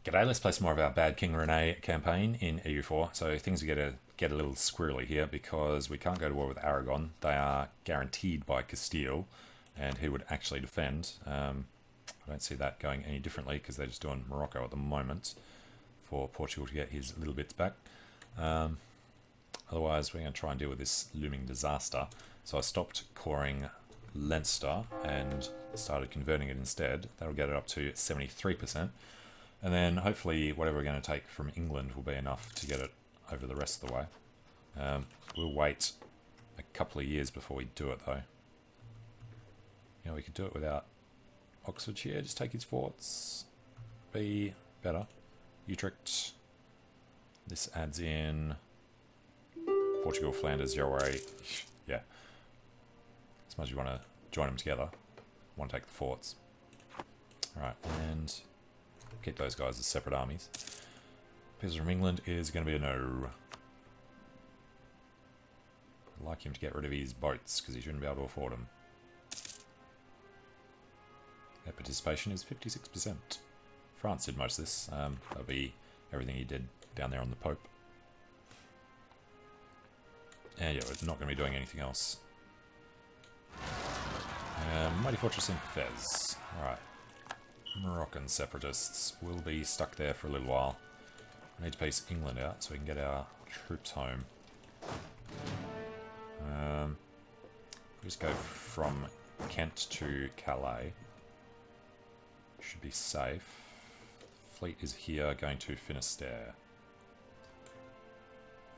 G'day, let's play some more of our Bad King René campaign in EU4. So things are going to get a little squirrely here because we can't go to war with Aragon. They are guaranteed by Castile, and he would actually defend. I don't see that going any differently because they're just doing Morocco at the moment for Portugal to get his little bits back. Otherwise, we're going to try and deal with this looming disaster. So I stopped coring Leinster and started converting it instead. That'll get it up to 73%. And then hopefully whatever we're going to take from England will be enough to get it over the rest of the way. We'll wait a couple of years before we do it though. You know, we could do it without Oxfordshire, just take his forts. Be better. Utrecht. This adds in Portugal, Flanders, Yorway. Yeah. As much as you want to join them together. Want to take the forts. Alright, and keep those guys as separate armies. Peasants from England is going to be a no. I'd like him to get rid of his boats because he shouldn't be able to afford them. Their participation is 56%. France did most of this. That'll be everything he did down there on the Pope. And yeah, we're not going to be doing anything else. Mighty Fortress in Fez. Alright. Moroccan separatists will be stuck there for a little while. We need to piece England out so we can get our troops home. We just go from Kent to Calais. Should be safe. Fleet is here going to Finisterre.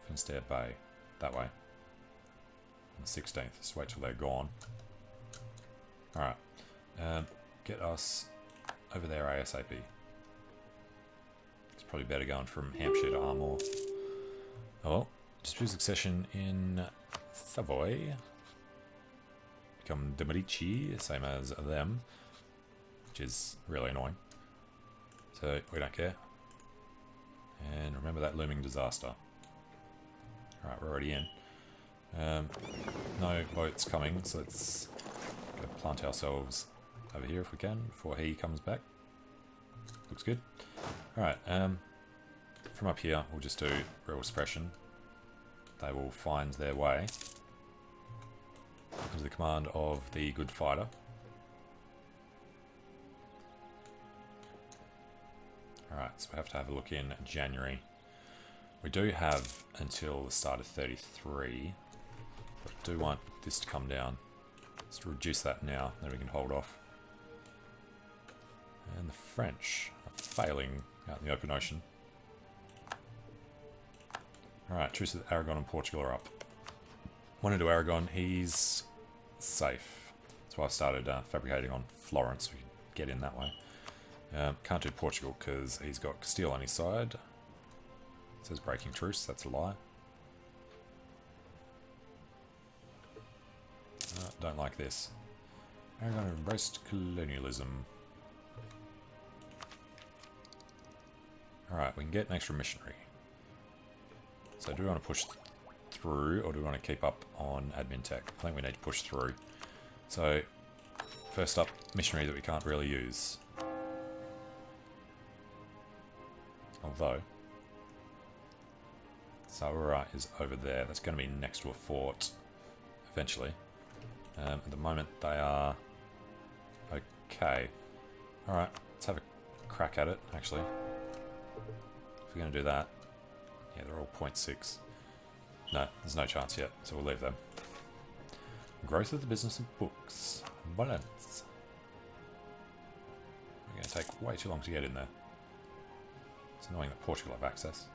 Finisterre Bay. That way. On the 16th. Just wait till they're gone. Alright. Get us over there ASAP. It's probably better going from Hampshire to Armagh. Oh, dispute succession in Savoy. Become de Medici, same as them, which is really annoying. So we don't care. And remember that looming disaster. Alright, we're already in. No boats coming, so let's go plant ourselves over here if we can before he comes back. Looks good. Alright, from up here we'll just do real suppression. They will find their way under the command of the good fighter. Alright, so we have to have a look in January. We do have until the start of 33, but I do want this to come down. Let's reduce that now, then we can hold off. And the French are failing out in the open ocean. Alright, truce with Aragon and Portugal are up. Want to do Aragon, he's safe. That's why I started fabricating on Florence, so we can get in that way. Can't do Portugal because he's got Castile on his side. It says breaking truce, that's a lie. Don't like this. Aragon embraced colonialism. Alright, we can get an extra missionary. So do we want to push through or do we want to keep up on admin tech? I think we need to push through. So, first up, missionary that we can't really use. Although, Saura is over there. That's going to be next to a fort eventually. At the moment, they are okay. Alright, let's have a crack at it, actually. If we're going to do that, yeah, they're all 0.6. No, there's no chance yet, so we'll leave them. Growth of the business of books. Balance. We're going to take way too long to get in there. It's annoying that Portugal have access.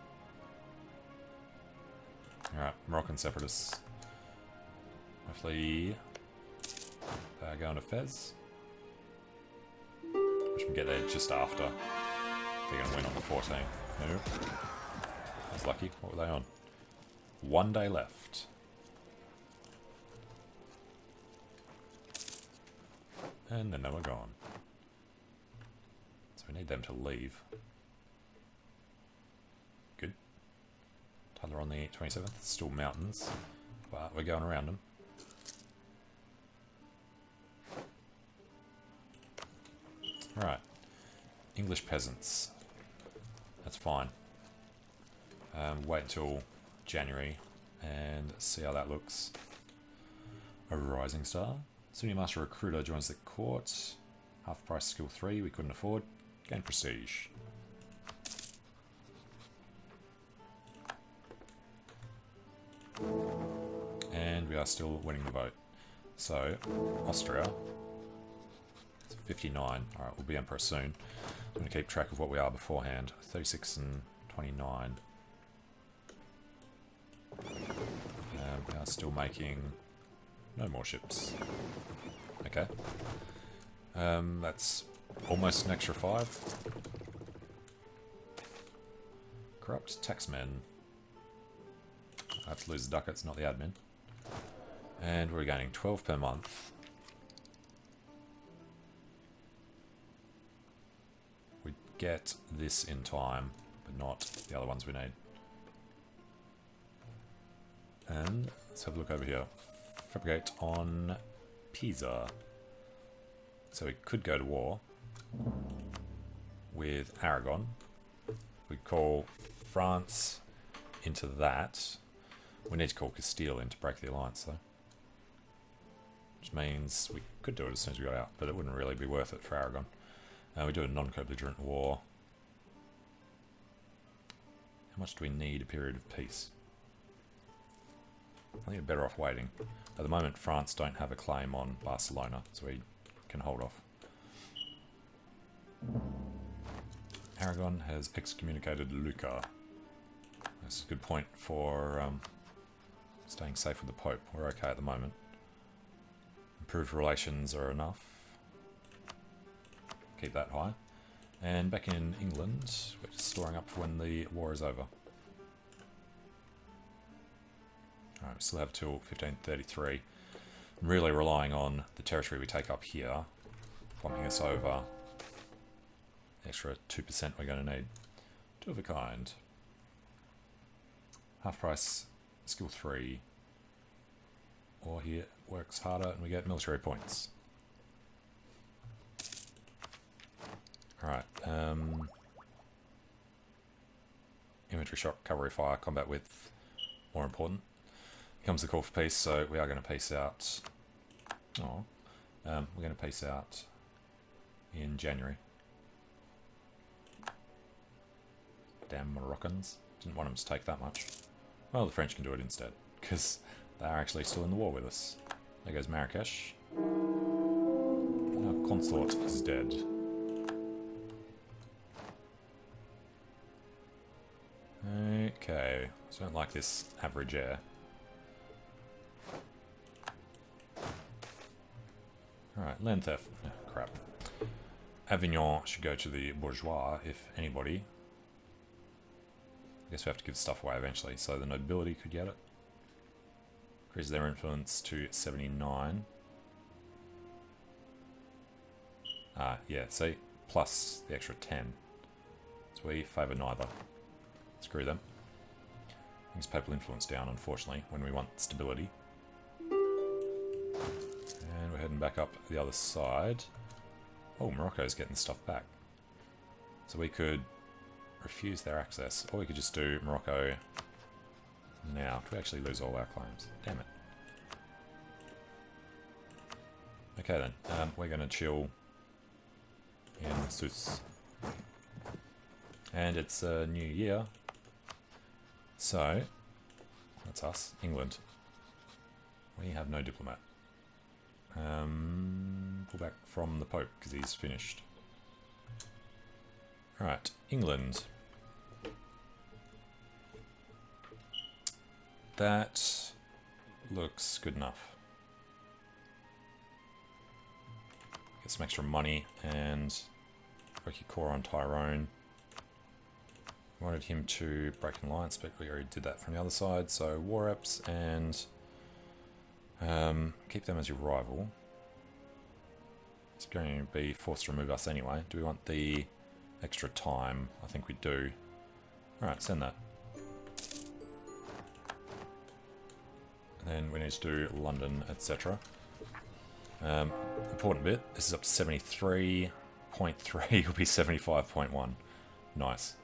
Alright, Moroccan separatists. Hopefully they're going to Fez. Which we can get there just after. They're going to win on the 14th. No. I was lucky. What were they on? 1 day left. And then they were gone. So we need them to leave. Good. Tyler on the 27th. It's still mountains. But we're going around them. Alright. English peasants. that's fine. Wait until January and see how that looks. A rising star. Senior Master Recruiter joins the court. Half price skill 3, we couldn't afford. Gain prestige. And we are still winning the vote. So, Austria. It's 59. Alright, we'll be Emperor soon. I'm going to keep track of what we are beforehand. 36 and 29. We are still making no more ships. Okay. That's almost an extra 5. Corrupt taxmen. I have to lose the ducats, not the admin. And we're gaining 12 per month. We get this in time, but not the other ones we need. And let's have a look over here. Fabricate on Pisa. So we could go to war with Aragon. We'd call France into that. We need to call Castile in to break the alliance though. Which means we could do it as soon as we got out, but it wouldn't really be worth it for Aragon. We do a non-co-belligerent war. How much do we need a period of peace? I think we're better off waiting. At the moment, France don't have a claim on Barcelona, so we can hold off. Aragon has excommunicated Lucca. That's a good point for staying safe with the Pope. We're okay at the moment. Improved relations are enough. Keep that high. And back in England, we're just storing up for when the war is over. Alright, we still have till 1533. I'm really relying on the territory we take up here, bumping us over. Extra 2% we're going to need. 2 of a kind. Half price, skill 3. Or here works harder and we get military points. Alright, infantry shock, cavalry fire, combat width, more important. Here comes the call for peace, so we are going to peace out. Oh, we're going to peace out in January. Damn Moroccans. Didn't want them to take that much. Well, the French can do it instead, because they are actually still in the war with us. There goes Marrakesh. Our consort is dead. Okay, so I don't like this average air. Alright, land theft. Oh, crap. Avignon should go to the bourgeois, if anybody. I guess we have to give stuff away eventually, so the nobility could get it. Increases their influence to 79. Yeah, see? Plus the extra 10. So we favour neither. Screw them. Brings papal influence down, unfortunately, when we want stability. And we're heading back up the other side. Oh, Morocco's getting stuff back. So we could refuse their access, or we could just do Morocco now. Do we actually lose all our claims? Damn it. Okay then, we're going to chill in Sus. And it's a new year. So, that's us, England. We have no diplomat. Pull back from the Pope, because he's finished. Alright, England. That looks good enough. Get some extra money and break your core on Tyrone. Wanted him to break an alliance, but we already did that from the other side. So war reps and keep them as your rival. It's going to be forced to remove us anyway. Do we want the extra time? I think we do. Alright, send that. And then we need to do London, etc. Important bit, this is up to 73.3, will be 75.1. Nice.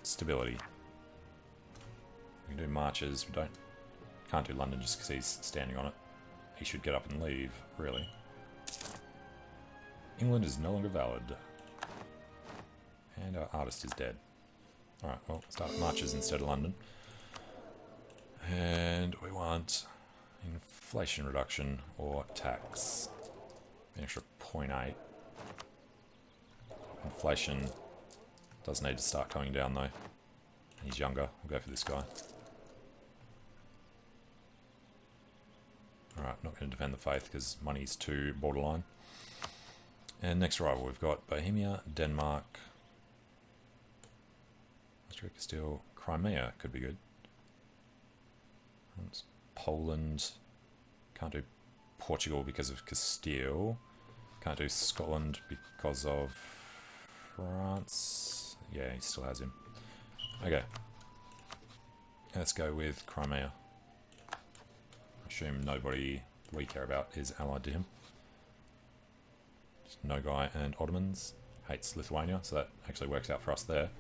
Stability. We can do marches. We can't do London just because he's standing on it. He should get up and leave, really. England is no longer valid. And our artist is dead. Alright, well, start marches instead of London. And we want inflation reduction or tax. An extra 0.8. Inflation does need to start coming down though. He's younger. We'll go for this guy. Alright, not going to defend the faith because money's too borderline. And next rival we've got Bohemia, Denmark, Austria, Castile, Crimea could be good. Poland. Can't do Portugal because of Castile. Can't do Scotland because of France. Yeah, he still has him. Okay. Let's go with Crimea. I assume nobody we care about is allied to him. Just Nogai and Ottomans. Hates Lithuania, so that actually works out for us there.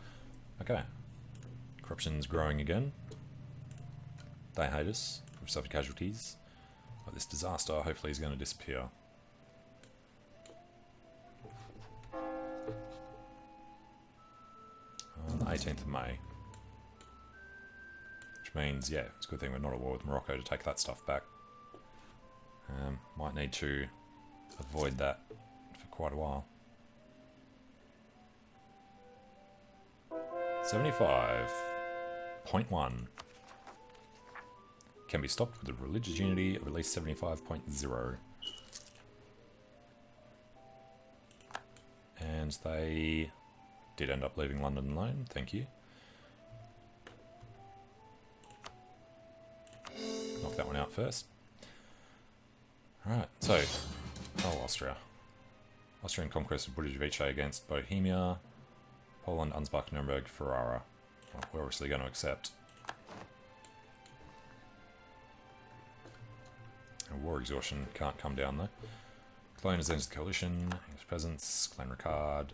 Okay. Corruption's growing again. They hate us. We've suffered casualties. But this disaster hopefully is going to disappear. On the 18th of May. Which means, yeah, it's a good thing we're not at war with Morocco to take that stuff back. Might need to avoid that for quite a while. 75.1 can be stopped with a religious unity of at least 75.0. And they did end up leaving London alone, thank you. Knock that one out first. Alright, so, Austria. Austrian conquest of British Vichy against Bohemia, Poland, Ansbach, Nuremberg, Ferrara. Well, we're obviously going to accept. War exhaustion can't come down though. Cologne has entered the coalition. English peasants. Claim Ricard.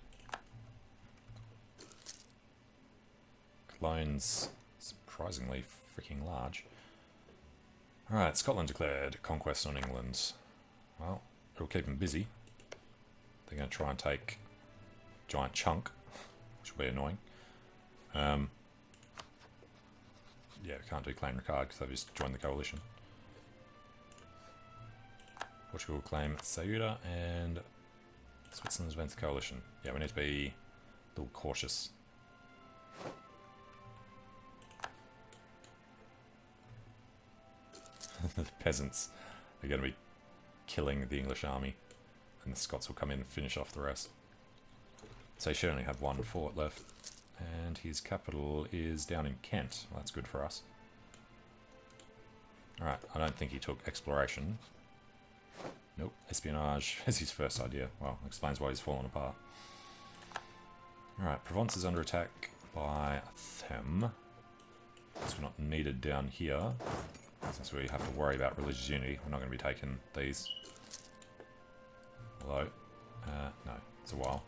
Cologne's surprisingly freaking large. Alright, Scotland declared conquest on England. Well, it'll keep them busy. They're going to try and take a giant chunk, which will be annoying. Yeah, we can't do Claim Ricard because they've just joined the coalition. Portugal claim Ceuta, and Switzerland's went to the coalition. Yeah, we need to be a little cautious. The peasants are going to be killing the English army, and the Scots will come in and finish off the rest. So he should only have one fort left, and his capital is down in Kent. Well, that's good for us. Alright, I don't think he took exploration. Nope, espionage is his first idea. Well, explains why he's fallen apart. Alright, Provence is under attack by them. So we're not needed down here. Since we have to worry about religious unity, we're not going to be taking these. Although, no, it's a while.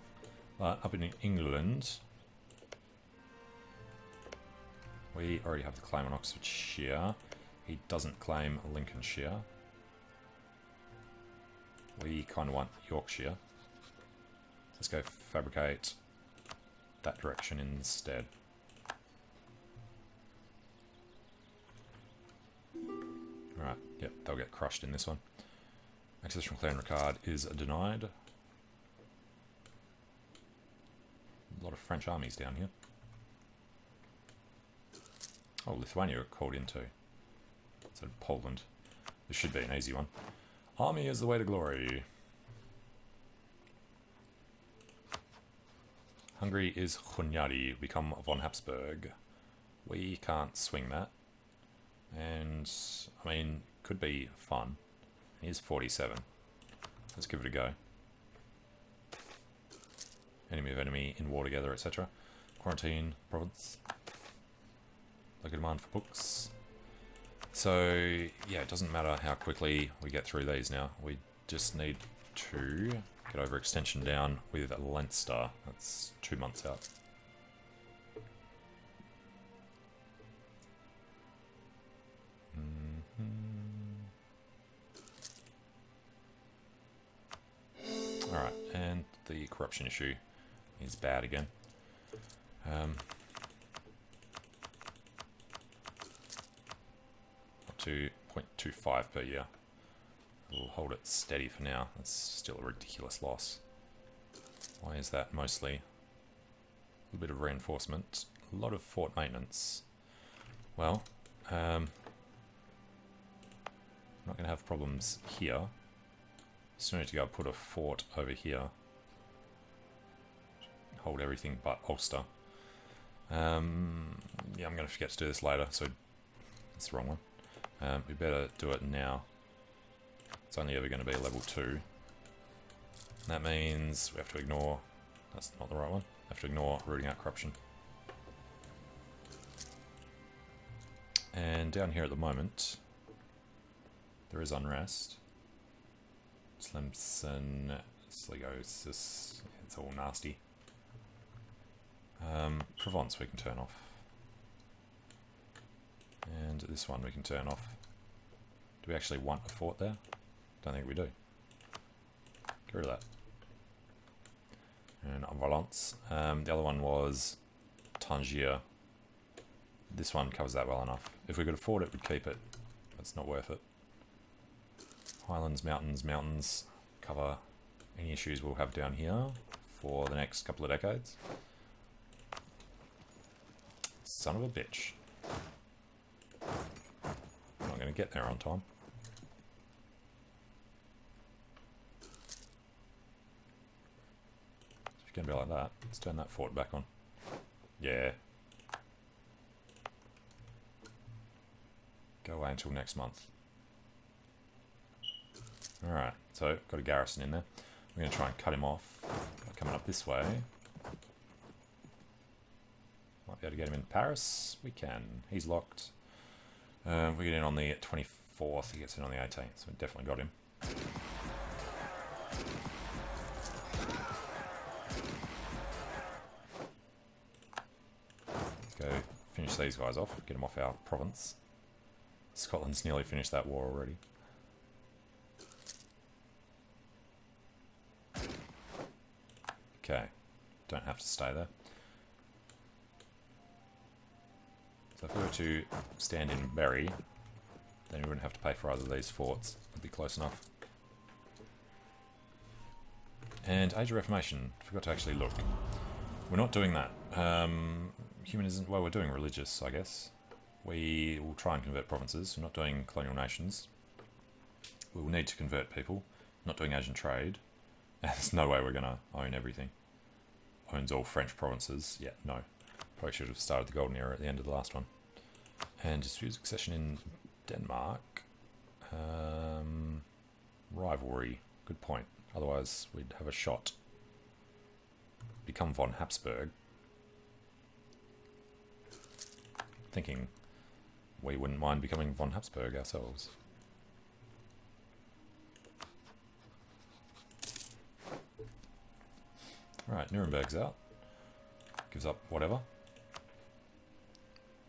But up in England, we already have the claim on Oxfordshire. He doesn't claim Lincolnshire. We kind of want Yorkshire. Let's go fabricate that direction instead. Alright, yep, they'll get crushed in this one. Access from Clan Ricard is denied. A lot of French armies down here. Oh, Lithuania are called in too. So Poland. This should be an easy one. Army is the way to glory. Hungary is Hunyadi, become von Habsburg. We can't swing that. And, I mean, could be fun. Here's 47. Let's give it a go. Enemy of enemy in war together, etc. Quarantine, Provence. Look at demand for books. So, yeah, it doesn't matter how quickly we get through these now. We just need to get overextension down with Leinster. That's 2 months out. Alright, and the corruption issue is bad again. Up to 0.25 per year. We'll hold it steady for now. That's still a ridiculous loss. Why is that? Mostly a little bit of reinforcement, a lot of fort maintenance. Well, I'm not going to have problems here. Still need to go put a fort over here. Hold everything but Ulster. Yeah, I'm going to forget to do this later, so that's the wrong one. We better do it now. It's only ever going to be level 2. And that means we have to ignore... That's not the right one. We have to ignore rooting out corruption. And down here at the moment, there is unrest. Tlemcen, Sligo, it's all nasty. Provence we can turn off. And this one we can turn off. Do we actually want a fort there? Don't think we do. Get rid of that. And Valence. The other one was Tangier. This one covers that well enough. If we could afford it, we'd keep it. It's not worth it. Highlands, mountains, mountains. Cover any issues we'll have down here for the next couple of decades. Son of a bitch. I'm not going to get there on time. If you're going to be like that, let's turn that fort back on. Yeah. Go away until next month. Alright, so got a garrison in there. We're going to try and cut him off by coming up this way. Might be able to get him in Paris. We can. He's locked. We get in on the 24th. He gets in on the 18th, so we definitely got him. Let's go finish these guys off. Get them off our province. Scotland's nearly finished that war already. Okay, don't have to stay there. So if we were to stand in Berry, then we wouldn't have to pay for either of these forts. It'd be close enough. And Age of Reformation, forgot to actually look. We're not doing that. Humanism, well, we're doing religious, I guess. We will try and convert provinces. We're not doing colonial nations. We will need to convert people. Not doing Asian trade. There's no way we're going to own everything. Owns all French provinces. Yeah, no. Probably should have started the Golden Era at the end of the last one. And dispute succession in Denmark. Rivalry. Good point. Otherwise, we'd have a shot. Become von Habsburg. Thinking we wouldn't mind becoming von Habsburg ourselves. Right, Nuremberg's out. Gives up whatever.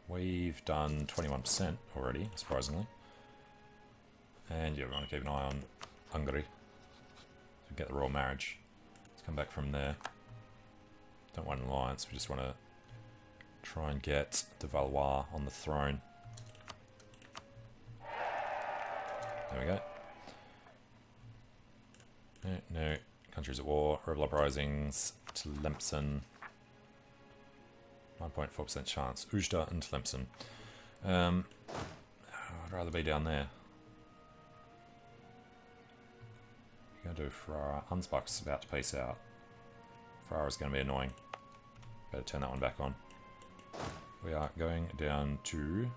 We've done 21% already, surprisingly. And yeah, we want to keep an eye on Hungary. So get the royal marriage. Let's come back from there. Don't want an alliance, we just want to try and get de Valois on the throne. There we go. No. Countries at war, rebel uprisings, Tlemcen. 9.4% chance. Ujda and Tlemcen. I'd rather be down there. We're going to do Ferrara. Ansbach's about to peace out. Ferrara's going to be annoying. Better turn that one back on. We are going down to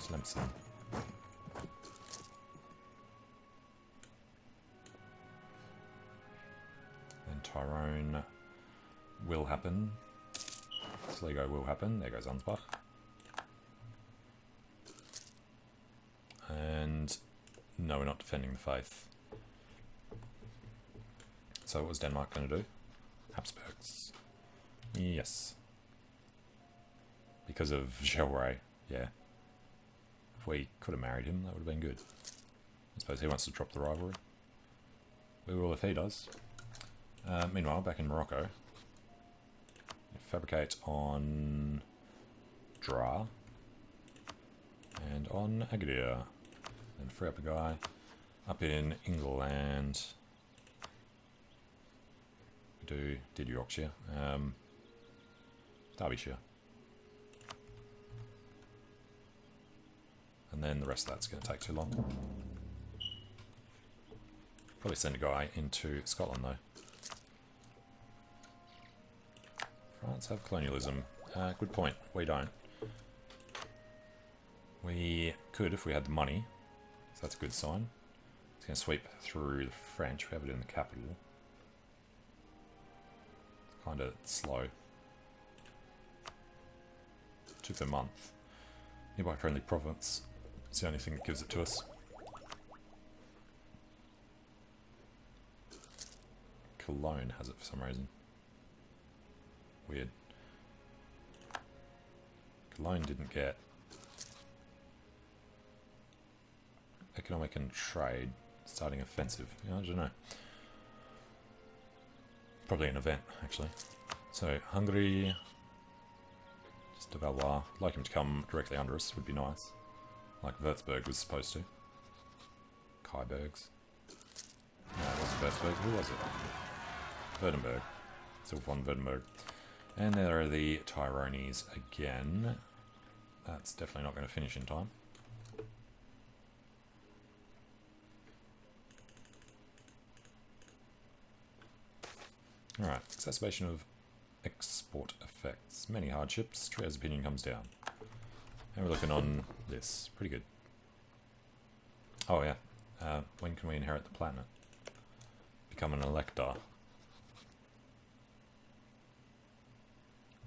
Tlemcen. And Tyrone will happen. Sligo will happen. There goes Ansbach. And no, we're not defending the faith. So what was Denmark going to do? Habsburgs. Yes. Because of Geriatric, yeah. If we could have married him, that would have been good. I suppose he wants to drop the rivalry. We will if he does. Meanwhile, back in Morocco, fabricate on Dra and on Agadir. And free up a guy up in England. Did Yorkshire. Derbyshire. And then the rest of that's going to take too long. Probably send a guy into Scotland though. France have colonialism. Good point. We don't. We could if we had the money. So that's a good sign. It's going to sweep through the French. We have it in the capital. It's kind of slow. 2 per month. Nearby friendly Provence. It's the only thing that gives it to us. Cologne has it for some reason. Weird. Cologne didn't get economic and trade starting offensive. Yeah, I don't know. Probably an event, actually. So, Hungary. Just de Valois. I'd like him to come directly under us, would be nice. Like Würzburg was supposed to. Kaibergs. No, it wasn't Würzburg. Who was it? Württemberg. Silver von Württemberg. And there are the Tyrones again. That's definitely not going to finish in time. Alright, exacerbation of export effects. Many hardships. Tria's opinion comes down. And we're looking on this. Pretty good. Oh yeah. When can we inherit the planet? Become an elector.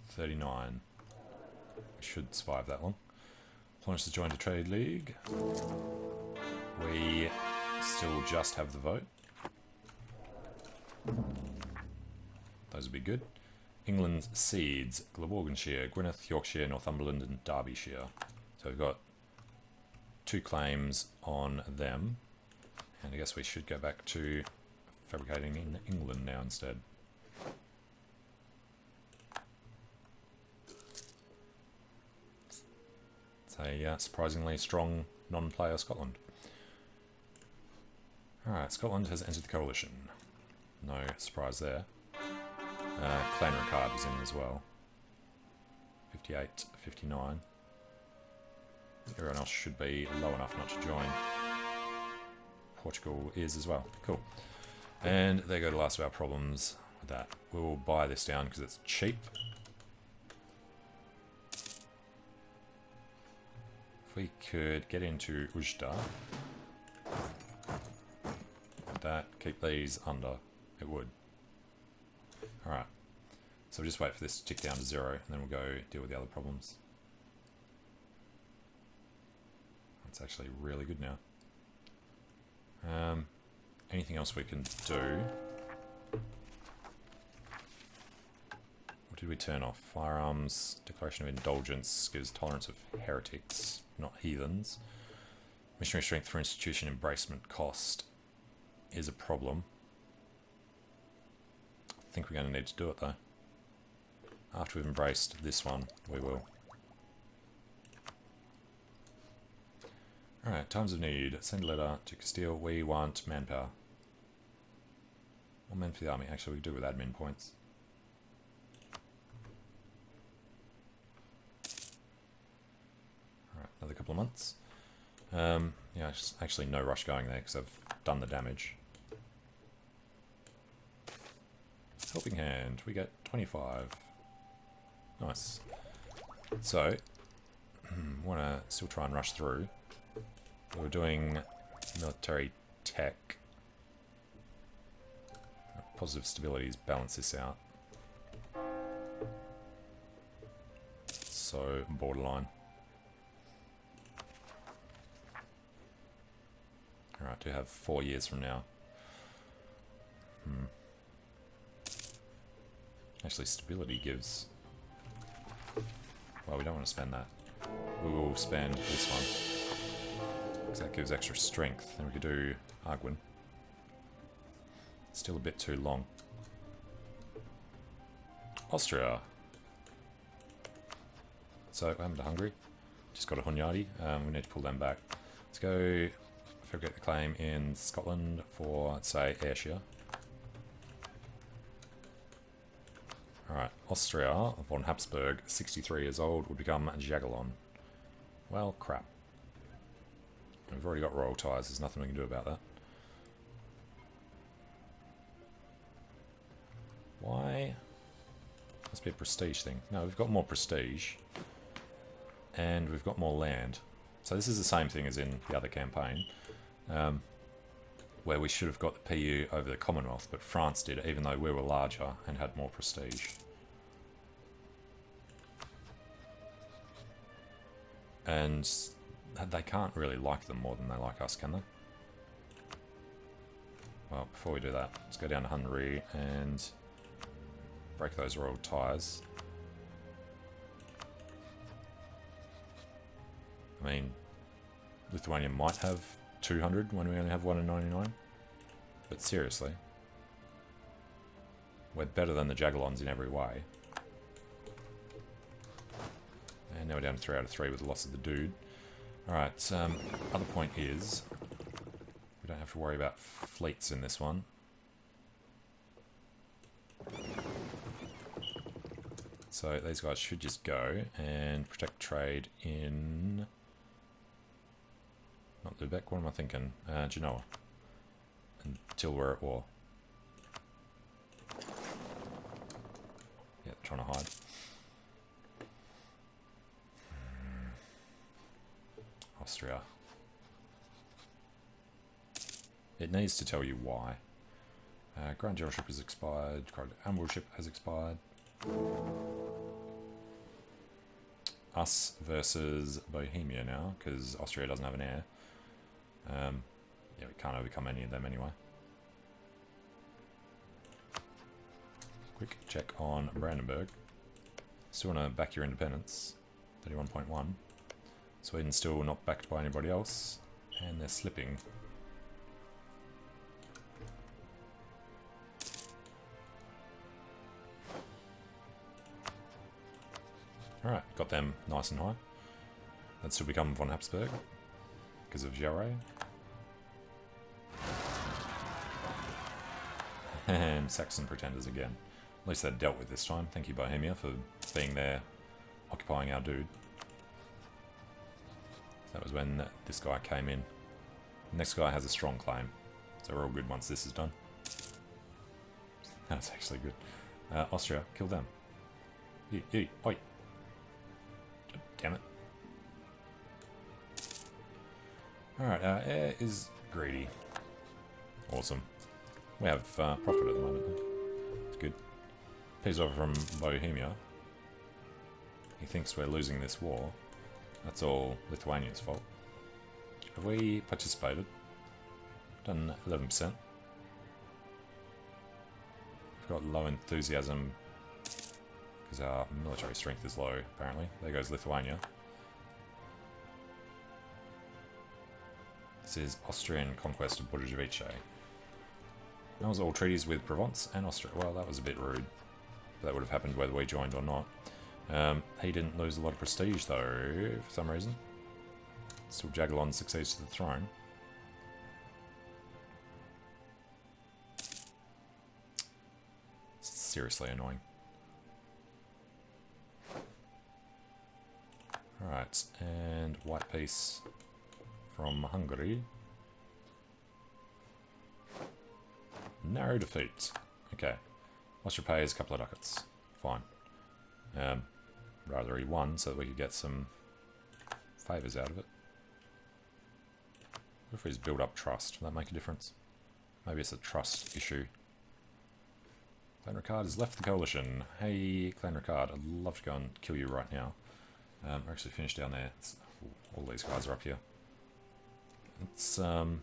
39. We should survive that long. Florence has joined the Trade League. We still just have the vote. Those would be good. England cedes Glamorganshire, Gwynedd, Yorkshire, Northumberland and Derbyshire. So we've got 2 claims on them. And I guess we should go back to fabricating in England now instead. It's a surprisingly strong non-player Scotland. Alright, Scotland has entered the coalition. No surprise there. Clan Ricard was in as well. 58, 59. Everyone else should be low enough not to join. Portugal is as well. Cool. And there go the last of our problems with that. We will buy this down because it's cheap. If we could get into Ujda, would that keep these under? It would. Alright. So we'll just wait for this to tick down to 0 and then we'll go deal with the other problems. That's actually really good now. Anything else we can do? What did we turn off? Firearms, Declaration of Indulgence gives tolerance of heretics, not heathens. Missionary strength for institution embracement cost is a problem. I think we're going to need to do it though. After we've embraced this one, we will. Alright, times of need. Send a letter to Castile. We want manpower. More men for the army. Actually, we could do with admin points. Alright, another couple of months. Yeah, actually no rush going there because I've done the damage. Helping hand. We get 25. Nice. So, want to still try and rush through. We're doing military tech. Positive stabilities balance this out. So, borderline. Alright, do have 4 years from now. Actually, stability gives... Well, we don't want to spend that. We will spend this one. Because that gives extra strength. And we could do Arguin. Still a bit too long. Austria. So, what happened to Hungary? Just got a Hunyadi. We need to pull them back. Let's go fabricate the claim in Scotland for, let's say, Ayrshire. Alright, Austria, von Habsburg, 63 years old, would become Jagiellon. Well, crap. We've already got royal ties, there's nothing we can do about that. Why? Must be a prestige thing. No, we've got more prestige. And we've got more land. So this is the same thing as in the other campaign. Where we should have got the PU over the Commonwealth, but France did, even though we were larger and had more prestige. And they can't really like them more than they like us, can they? Well, before we do that, let's go down to Hungary and break those royal ties. I mean, Lithuania might have 200 when we only have 1 in 99. But seriously, we're better than the Jagiellons in every way. And now we're down to 3 out of 3 with the loss of the dude. Alright, other point is, we don't have to worry about fleets in this one. So these guys should just go and protect trade in... Not Lubeck, what am I thinking? Genoa. Until we're at war. Yeah, they're trying to hide. Austria. It needs to tell you why. Grand Generalship has expired. Grand Admiralship has expired. Us versus Bohemia now, because Austria doesn't have an heir. Yeah, we can't overcome any of them anyway. Quick check on Brandenburg. Still want to back your independence. 31.1. Sweden's still not backed by anybody else. And they're slipping. Alright, got them nice and high. Let's still become von Habsburg. Because of Geriatric. And Saxon pretenders again. At least they're dealt with this time. Thank you, Bohemia, for being there, occupying our dude. That was when this guy came in. The next guy has a strong claim. So we're all good once this is done. That's actually good. Austria, kill them. Oi. Damn it. Alright, air is greedy. Awesome. We have profit at the moment. It's good. He's over from Bohemia. He thinks we're losing this war. That's all Lithuania's fault. Have we participated? Done 11%. We've got low enthusiasm because our military strength is low, apparently. There goes Lithuania. This is Austrian conquest of Budjovice. That was all treaties with Provence and Austria. Well, that was a bit rude. That would have happened whether we joined or not. He didn't lose a lot of prestige, though, for some reason. Still Jagiellon succeeds to the throne. Seriously annoying. Alright, and white peace from Hungary. Narrow defeat. Okay. Austria pays a couple of ducats. Fine. Rather he won so that we could get some favours out of it. What if we just build up trust? Will that make a difference? Maybe it's a trust issue. Clan Ricard has left the coalition. Hey, Clan Ricard, I'd love to go and kill you right now. We're actually finished down there. All these guys are up here. Let's join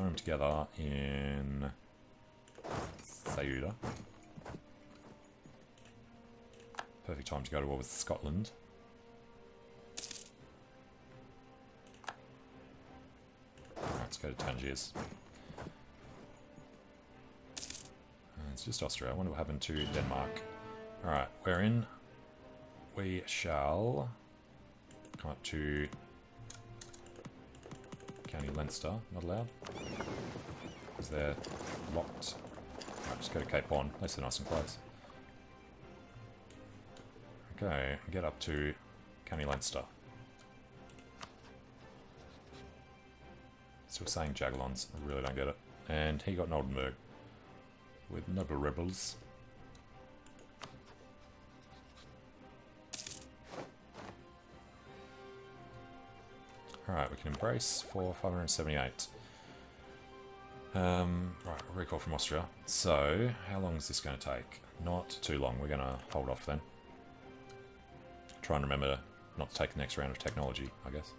them together in Sayuda. Perfect time to go to war with Scotland. Alright, let's go to Tangiers. It's just Austria. I wonder what happened to Denmark. Alright, we're in. We shall come up to County Leinster. Not allowed. Because they're locked. Alright, just go to Cape Bon. At least they're nice and close. Okay, get up to County Leinster. Still saying Jagiellons. I really don't get it. And he got Oldenburg. With noble rebels. Alright, we can embrace for 578. Right, recall from Austria. So, how long is this going to take? Not too long. We're going to hold off then. Try and remember not to take the next round of technology, I guess.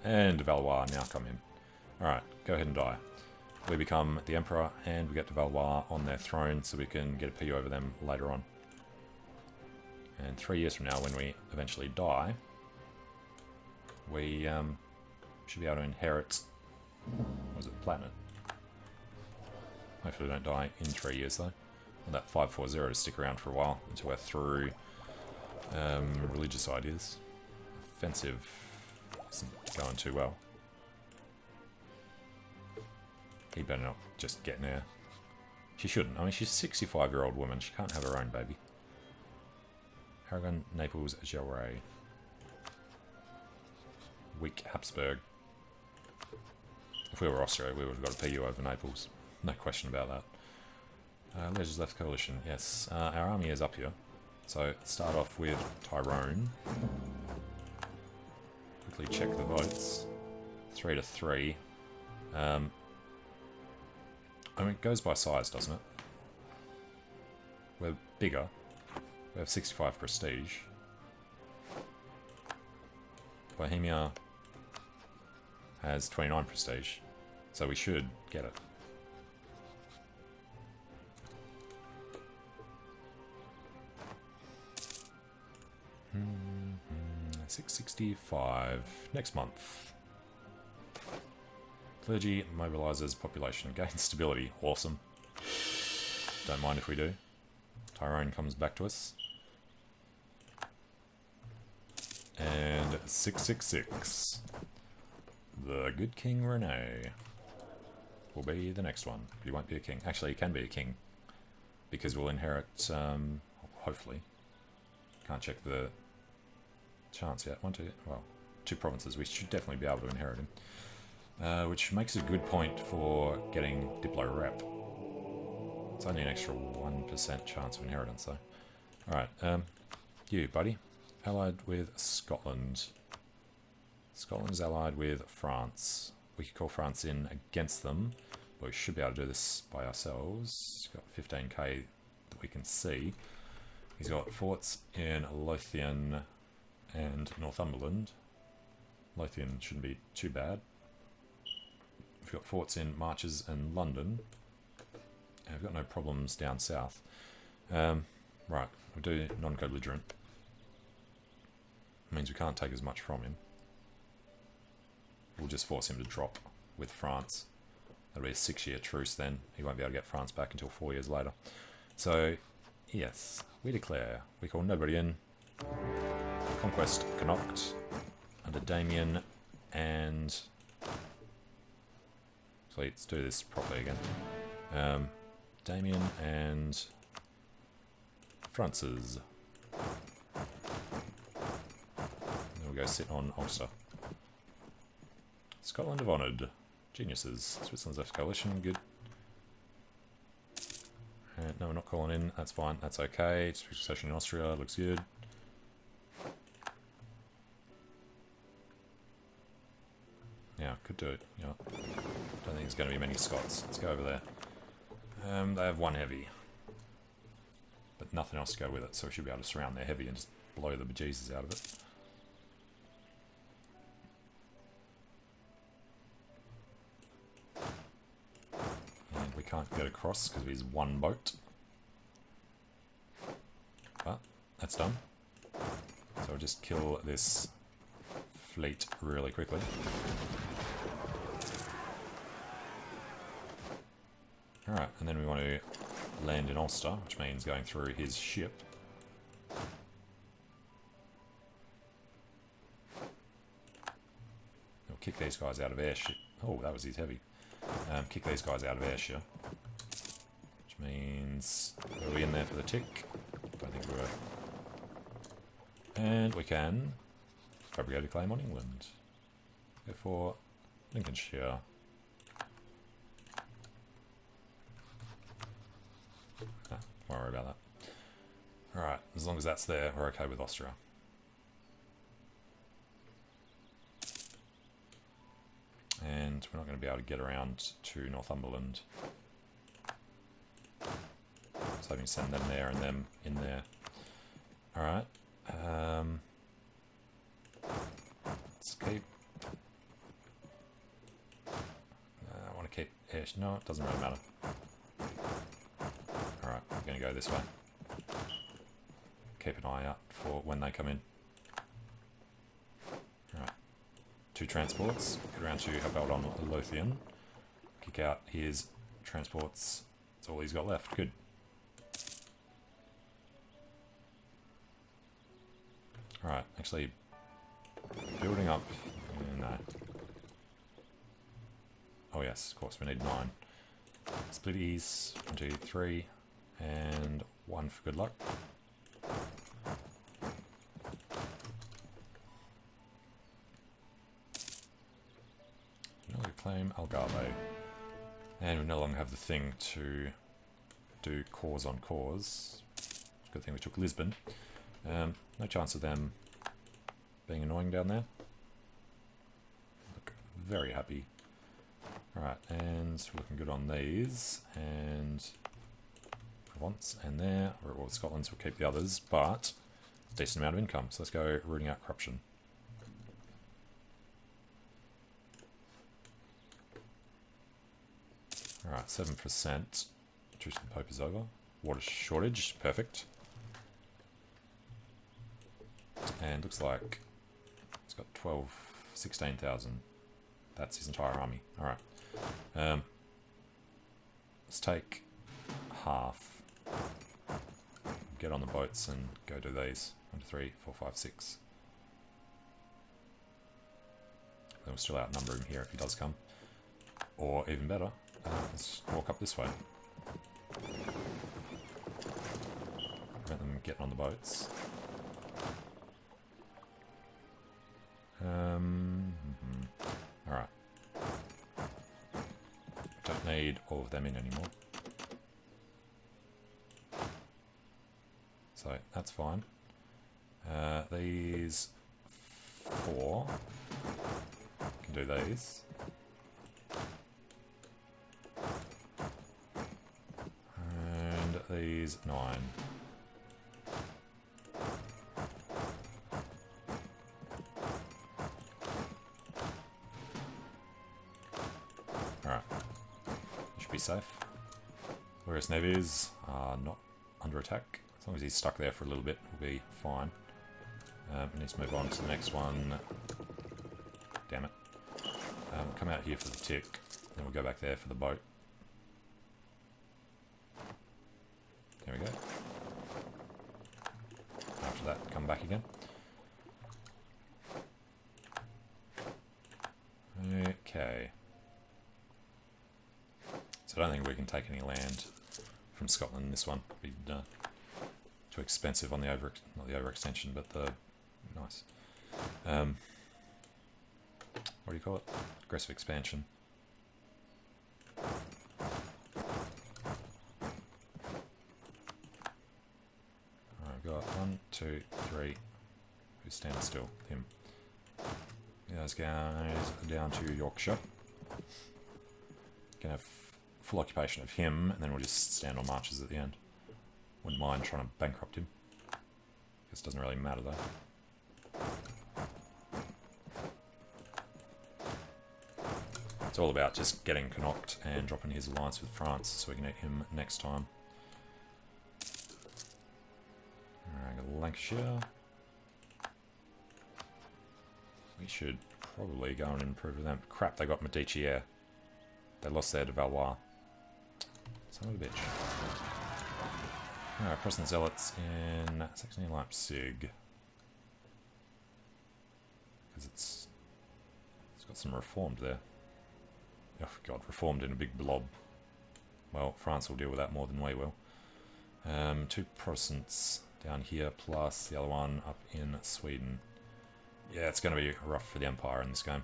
And Valois now come in. Alright, go ahead and die. We become the Emperor, and we get the Valois on their throne, so we can get a PU over them later on. And 3 years from now, when we eventually die, we should be able to inherit... was it Platinum? Hopefully we don't die in 3 years, though. And that 540 to stick around for a while, until we're through religious ideas. Offensive isn't going too well. He better not just get near. She shouldn't. I mean, she's a 65-year-old woman. She can't have her own baby. Aragon, Naples, Geriatric. Weak Habsburg. If we were Austria, we would have got a PU over Naples. No question about that. Leisure's left coalition. Yes, our army is up here. So, start off with Tyrone. Quickly check the votes. 3 to 3. I mean, it goes by size, doesn't it? We're bigger. We have 65 prestige. Bohemia has 29 prestige. So we should get it. Hmm, 665 next month. Clergy mobilizes population, gains stability. Awesome. Don't mind if we do. Tyrone comes back to us. And 666. The good King René will be the next one. But he won't be a king. Actually, he can be a king. Because we'll inherit, hopefully. Can't check the chance yet. Two provinces. We should definitely be able to inherit him. Which makes a good point for getting Diplo Rep. It's only an extra 1% chance of inheritance, though. Alright, you, buddy. Allied with Scotland. Scotland's allied with France. We could call France in against them, but we should be able to do this by ourselves. He's got 15k that we can see. He's got forts in Lothian and Northumberland. Lothian shouldn't be too bad. We've got forts in Marches and London. And we've got no problems down south. Right, we'll do non-belligerent. Means we can't take as much from him. We'll just force him to drop with France. That'll be a 6-year truce then. He won't be able to get France back until 4 years later. So, yes, we declare. We call nobody in. Conquest Connacht under Damien and... So let's do this properly again. Damien and Francis. Then we'll go sit on Ulster. Scotland have honoured. Geniuses. Switzerland's left coalition, good. And no, we're not calling in, that's fine, that's okay. Succession in Austria, looks good. Yeah, could do it, yeah. Don't think there's going to be many Scots. Let's go over there. They have one heavy. But nothing else to go with it, so we should be able to surround their heavy and just blow the bejesus out of it. we can't get across because he's one boat. But that's done. So we'll just kill this fleet really quickly. Alright, and then we want to land in Ulster, which means going through his ship. We'll kick these guys out of airship. Oh, that was his heavy. Kick these guys out of airship. Which means, were we in there for the tick? I think we were. And we can fabricate a claim on England. Go for Lincolnshire. Don't worry about that. Alright, as long as that's there, we're okay with Austria. And we're not going to be able to get around to Northumberland. So I can send them there and them in there. Alright. Let's keep... I want to keep... No, it doesn't really matter. Alright, we're going to go this way. Keep an eye out for when they come in. Alright. 2 transports. Get around to help out on Lothian. Kick out his transports. That's all he's got left. Good. Alright, actually building up... No. Oh yes, of course, we need 9. Splitties, 1, 2, 3, and 1 for good luck. No longer claim Algarve. And we no longer have the thing to do cause on cause. Good thing we took Lisbon. No chance of them being annoying down there. Look very happy. Alright, and looking good on these, and Provence, and there, well, Scotland's will keep the others, but decent amount of income, so let's go rooting out corruption. Alright, 7%, Truce to the Pope is over, water shortage, perfect. And looks like it's got 16,000. That's his entire army. Alright. Let's take half. Get on the boats and go do these. 1, 2, 3, 4, 5, 6. Then we'll still outnumber him here if he does come. Or even better, let's walk up this way. Prevent them getting on the boats. Alright. Don't need all of them in anymore. So that's fine. These 4 can do these. And these 9. Safe. Whereas navies are not under attack. As long as he's stuck there for a little bit, we'll be fine. We need to move on to the next one. Damn it. Come out here for the tick, then we'll go back there for the boat. There we go. After that, come back again. Okay. So I don't think we can take any land from Scotland in this one. It'd be too expensive on the not the overextension, but the nice. What do you call it? Aggressive expansion. Alright, we've got 1, 2, 3. Who's standing still? Him. Those guys down to Yorkshire. Gonna have full occupation of him, and then we'll just stand on marches at the end. Wouldn't mind trying to bankrupt him. This doesn't really matter though. It's all about just getting Connacht and dropping his alliance with France so we can hit him next time. Alright, got Lancashire. We should probably go and improve with them. Crap, they got Medici Air. They lost their de Valois. Son of a bitch. Alright, Protestant Zealots in Saxony and Leipzig. Because it's got some reformed there. Oh god, reformed in a big blob. Well, France will deal with that more than we will. 2 Protestants down here, plus the other one up in Sweden. Yeah, it's going to be rough for the Empire in this game.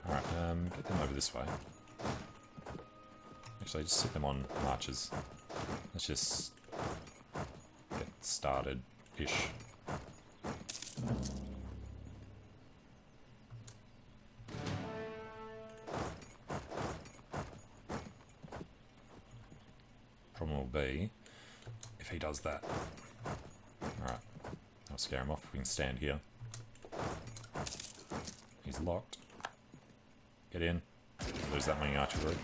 Alright, get them over this way. Actually, just sit them on marches. Let's just get started-ish. Problem will be if he does that. Alright, I'll scare him off. We can stand here. He's locked. Get in. Lose that many artillery.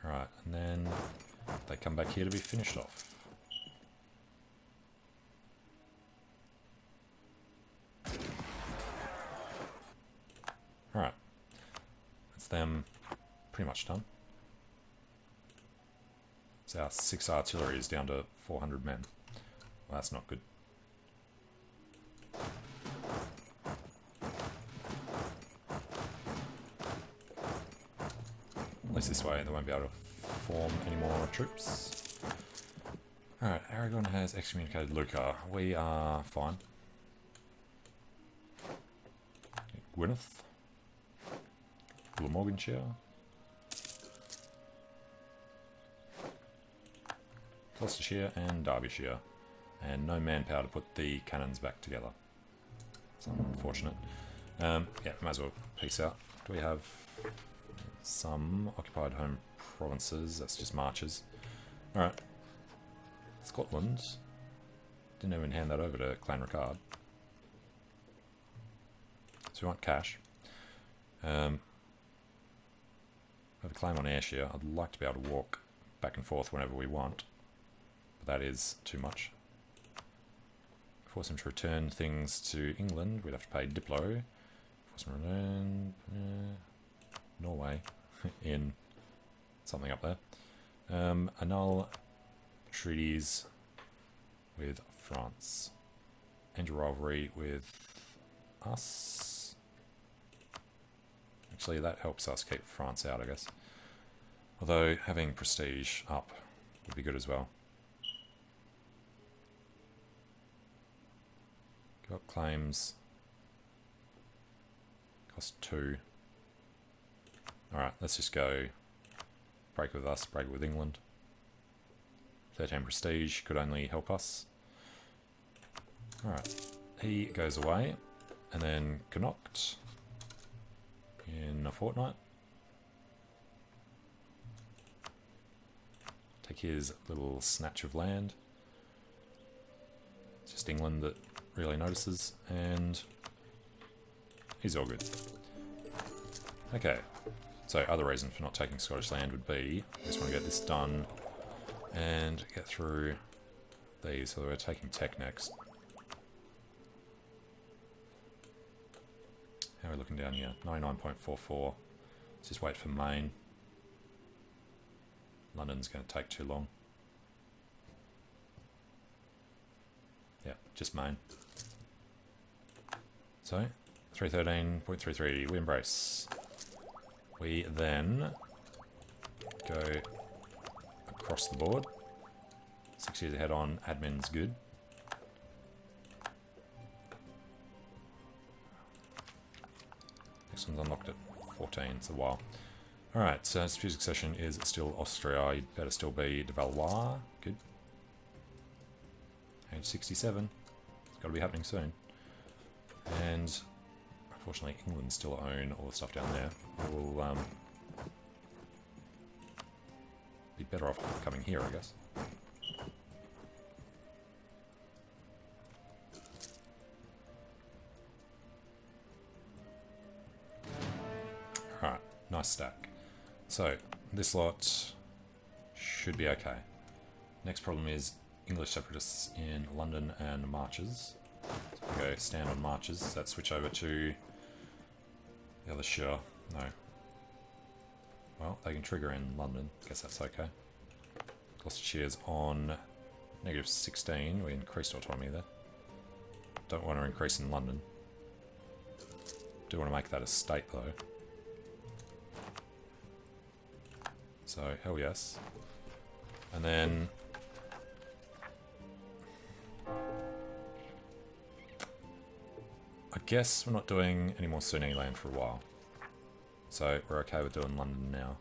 Alright, and then they come back here to be finished off. Alright. That's them pretty much done. So our 6 artillery is down to 400 men. Well, that's not good. At least this way they won't be able to form any more troops. Alright, Aragon has excommunicated Lucca. We are fine. Gwyneth. Glamorganshire. Gloucestershire and Derbyshire. And no manpower to put the cannons back together. It's unfortunate. Yeah, might as well peace out. Do we have some occupied home provinces? That's just marches. Alright. Scotland. Didn't even hand that over to Clan Ricard. So we want cash. I have a claim on Ayrshire. I'd like to be able to walk back and forth whenever we want. But that is too much. Force him to return things to England. We'd have to pay Diplo. Force him to return... Norway. In something up there. Annul treaties with France. End your rivalry with us. Actually, that helps us keep France out, I guess. Although, having prestige up would be good as well. Got claims. Cost 2. Alright, let's just go break with us, break with England. 13 prestige could only help us. Alright, he goes away, and then Connacht in a fortnight. Take his little snatch of land. It's just England that really notices, and he's all good. Okay, so other reason for not taking Scottish land would be, I just want to get this done and get through these. So we're taking tech next. How are we looking down here? 99.44. Let's just wait for Maine. London's going to take too long. Yeah, just Maine. So, 313.33, we embrace. We then go across the board. 6 years ahead on admin's good. Next one's unlocked at 14, it's a while. Alright, so dispute succession is still Austria. You'd better still be de Valois. Good. Age 67. It's got to be happening soon. And unfortunately, England still own all the stuff down there. We'll Be better off coming here, I guess. Alright, nice stack. So, this lot should be okay. Next problem is English separatists in London and marches. So we go stand on marches. Does that switch over to the other shire? No. Well, they can trigger in London. Guess that's okay. Gloucestershire's on -16. We increased autonomy there. Don't want to increase in London. Do want to make that a state though. So, hell yes. And then I guess we're not doing any more Sunni land for a while. So we're okay with doing London now.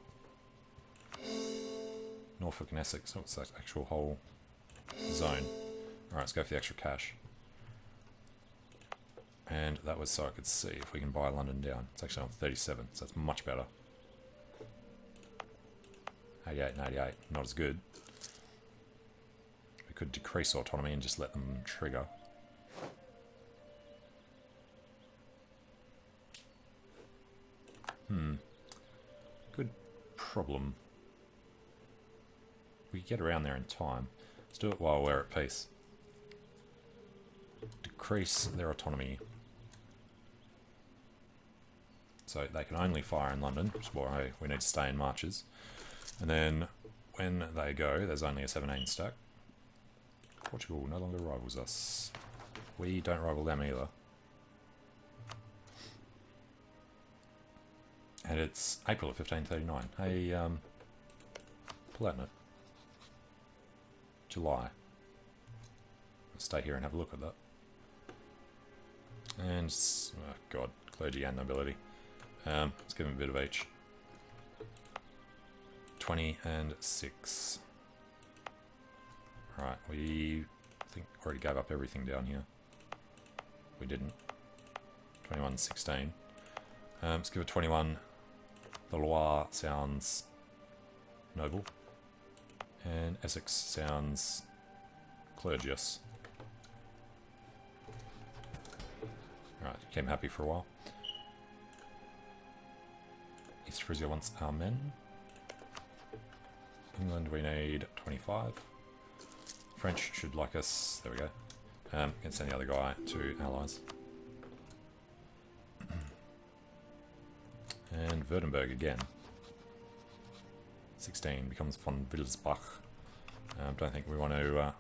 Norfolk and Essex, oh, it's that actual whole zone. Alright, let's go for the extra cash. And that was so I could see if we can buy London down. It's actually on 37, so that's much better. 88 and 88, not as good. We could decrease autonomy and just let them trigger. Good problem. We get around there in time. Let's do it while we're at peace. Decrease their autonomy. So they can only fire in London, which is why we need to stay in marches. And then when they go, there's only a 17 stack. Portugal no longer rivals us. We don't rival them either. And it's April of 1539. Hey, pull out note. July. Let's stay here and have a look at that. And, oh god, clergy and nobility. Let's give them a bit of each. 20 and 6. Right, we think already gave up everything down here. We didn't. 21 and 16. Let's give it 21. The Loire sounds noble. And Essex sounds clergious. Alright, came happy for a while. East Frisia wants our men. England, we need 25. French should like us. There we go. Can send the other guy to allies. And Württemberg again. 16 becomes von Wittelsbach. Don't think we want to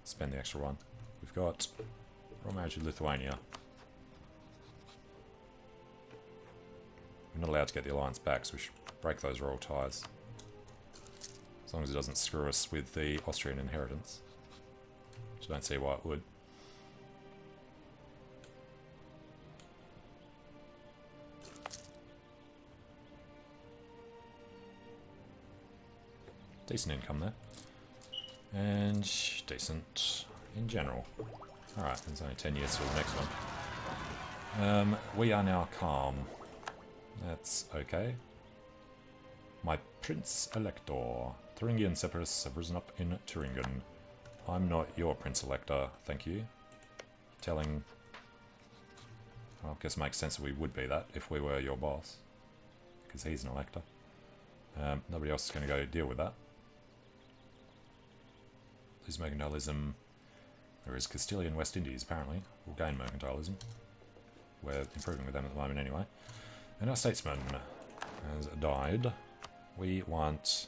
spend the extra one. We've got royal marriage with Lithuania. We're not allowed to get the alliance back, so we should break those royal ties. As long as it doesn't screw us with the Austrian inheritance. Which I don't see why it would. Decent income there. And decent in general. Alright, there's only 10 years till the next one. We are now calm. That's okay. My Prince Elector. Thuringian separatists have risen up in Thuringen. I'm not your Prince Elector, thank you. Telling... Well, I guess it makes sense that we would be that if we were your boss. Because he's an elector. Nobody else is going to go deal with that. Lose mercantilism. There is Castilian West Indies, apparently. We'll gain mercantilism. We're improving with them at the moment anyway. And our statesman has died. We want...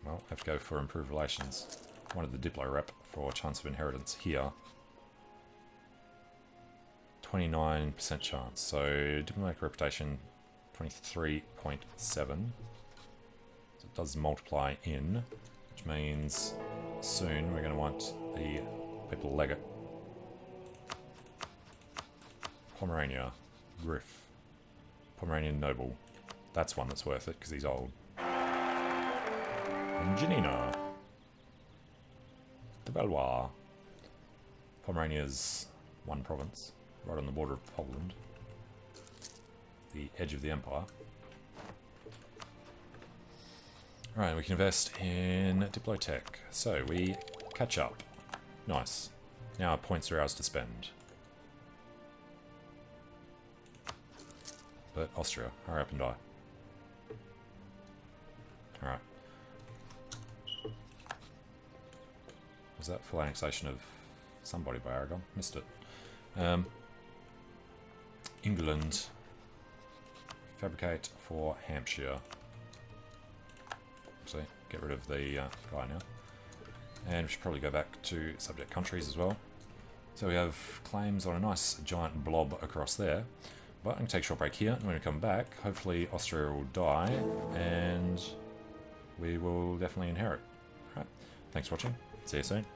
Well, have to go for improved relations. Wanted the Diplo rep for chance of inheritance here. 29% chance. So, diplomatic reputation, 23.7. So it does multiply in, which means soon we're going to want the papal legate. Pomerania. Griff. Pomeranian noble. That's one that's worth it, because he's old. And Janina. The Valois. Pomerania's one province, right on the border of Poland. The edge of the empire. Right, we can invest in Diplotech. So we catch up. Nice. Now our points are ours to spend. But Austria, hurry up and die. Alright. Was that full annexation of somebody by Aragon? Missed it. England. Fabricate for Hampshire. Actually, get rid of the guy now. And we should probably go back to subject countries as well. So we have claims on a nice giant blob across there. But I'm going to take a short break here, and when we come back, hopefully Austria will die, and we will definitely inherit. Alright, thanks for watching. See you soon.